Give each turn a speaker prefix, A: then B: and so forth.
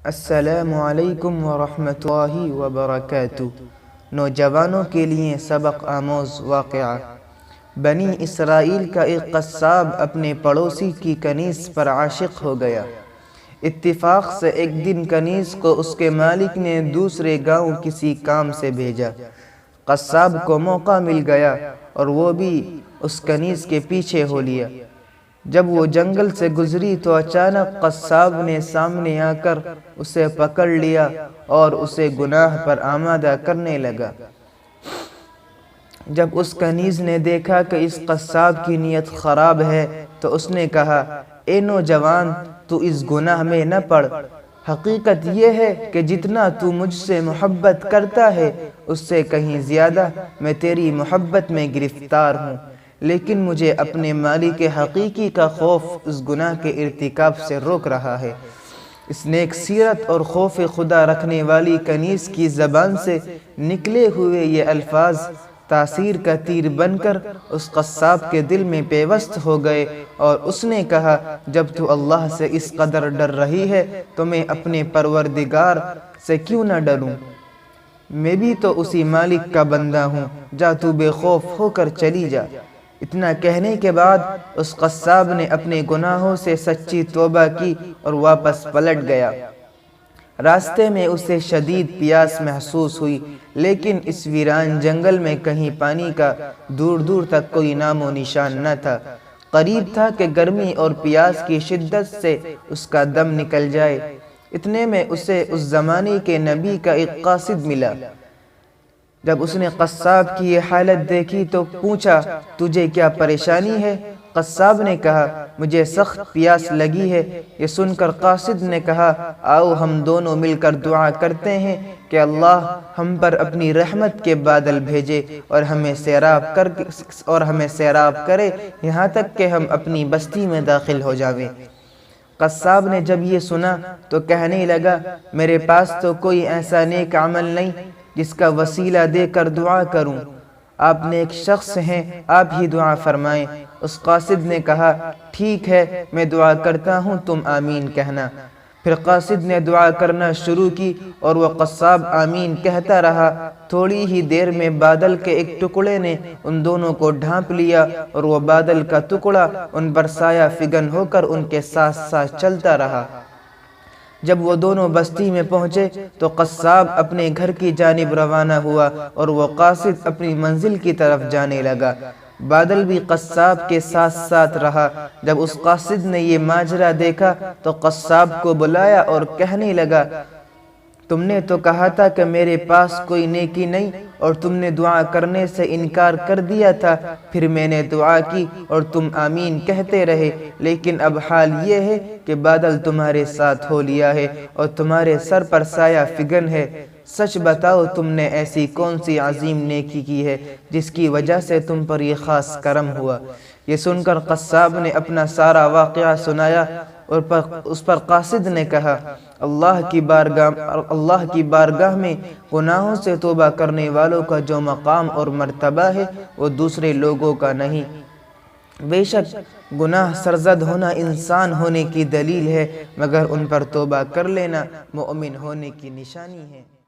A: السلام علیکم ورحمۃ اللہ وبرکاتہ۔ نوجوانوں کے لیے سبق آموز واقعہ۔ بنی اسرائیل کا ایک قصاب اپنے پڑوسی کی کنیز پر عاشق ہو گیا۔ اتفاق سے ایک دن کنیز کو اس کے مالک نے دوسرے گاؤں کسی کام سے بھیجا۔ قصاب کو موقع مل گیا اور وہ بھی اس کنیز کے پیچھے ہو لیا۔ جب وہ جنگل سے گزری تو اچانک قصاب نے سامنے آ کر اسے پکڑ لیا اور اسے گناہ پر آمادہ کرنے لگا۔ جب اس کنیز نے دیکھا کہ اس قصاب کی نیت خراب ہے تو اس نے کہا، اے نوجوان، تو اس گناہ میں نہ پڑ۔ حقیقت یہ ہے کہ جتنا تو مجھ سے محبت کرتا ہے اس سے کہیں زیادہ میں تیری محبت میں گرفتار ہوں، لیکن مجھے اپنے مالک حقیقی کا خوف اس گناہ کے ارتکاب سے روک رہا ہے۔ اس نیک سیرت اور خوف خدا رکھنے والی کنیز کی زبان سے نکلے ہوئے یہ الفاظ تاثیر کا تیر بن کر اس قصاب کے دل میں پیوست ہو گئے، اور اس نے کہا، جب تو اللہ سے اس قدر ڈر رہی ہے تو میں اپنے پروردگار سے کیوں نہ ڈروں؟ میں بھی تو اسی مالک کا بندہ ہوں، جا تو بے خوف ہو کر چلی جا۔ اتنا کہنے کے بعد اس قصاب نے اپنے گناہوں سے سچی توبہ کی اور واپس پلٹ گیا۔ راستے میں اسے شدید پیاس محسوس ہوئی، لیکن اس ویران جنگل میں کہیں پانی کا دور دور تک کوئی نام و نشان نہ تھا۔ قریب تھا کہ گرمی اور پیاس کی شدت سے اس کا دم نکل جائے۔ اتنے میں اسے اس زمانے کے نبی کا ایک قاصد ملا۔ جب اس نے قصاب کی یہ حالت دیکھی تو پوچھا، تجھے کیا پریشانی ہے؟ قصاب نے کہا، مجھے سخت پیاس لگی ہے۔ یہ سن کر قاصد نے کہا، آؤ ہم دونوں مل کر دعا کرتے ہیں کہ اللہ ہم پر اپنی رحمت کے بادل بھیجے اور ہمیں سیراب کرے یہاں تک کہ ہم اپنی بستی میں داخل ہو جاویں۔ قصاب نے جب یہ سنا تو کہنے لگا، میرے پاس تو کوئی ایسا نیک عمل نہیں جس کا وسیلہ دے کر دعا کروں۔ آپ نیک شخص ہیں، آپ ہی دعا فرمائیں۔ اس قاصد نے کہا، ٹھیک ہے، میں دعا کرتا ہوں، تم آمین کہنا۔ پھر قاصد نے دعا کرنا شروع کی اور وہ قصاب آمین کہتا رہا۔ تھوڑی ہی دیر میں بادل کے ایک ٹکڑے نے ان دونوں کو ڈھانپ لیا اور وہ بادل کا ٹکڑا ان پر سایہ فگن ہو کر ان کے ساتھ ساتھ چلتا رہا۔ جب وہ دونوں بستی میں پہنچے تو قصاب اپنے گھر کی جانب روانہ ہوا اور وہ قاصد اپنی منزل کی طرف جانے لگا۔ بادل بھی قصاب کے ساتھ ساتھ رہا۔ جب اس قاصد نے یہ ماجرا دیکھا تو قصاب کو بلایا اور کہنے لگا، تم نے تو کہا تھا کہ میرے پاس کوئی نیکی نہیں اور تم نے دعا کرنے سے انکار کر دیا تھا، پھر میں نے دعا کی اور تم آمین کہتے رہے، لیکن اب حال یہ ہے کہ بادل تمہارے ساتھ ہو لیا ہے اور تمہارے سر پر سایہ فگن ہے۔ سچ بتاؤ، تم نے ایسی کون سی عظیم نیکی کی ہے جس کی وجہ سے تم پر یہ خاص کرم ہوا؟ یہ سن کر قصاب نے اپنا سارا واقعہ سنایا اور اس پر قاصد نے کہا، اللہ کی بارگاہ میں گناہوں سے توبہ کرنے والوں کا جو مقام اور مرتبہ ہے وہ دوسرے لوگوں کا نہیں۔ بے شک گناہ سرزد ہونا انسان ہونے کی دلیل ہے، مگر ان پر توبہ کر لینا مومن ہونے کی نشانی ہے۔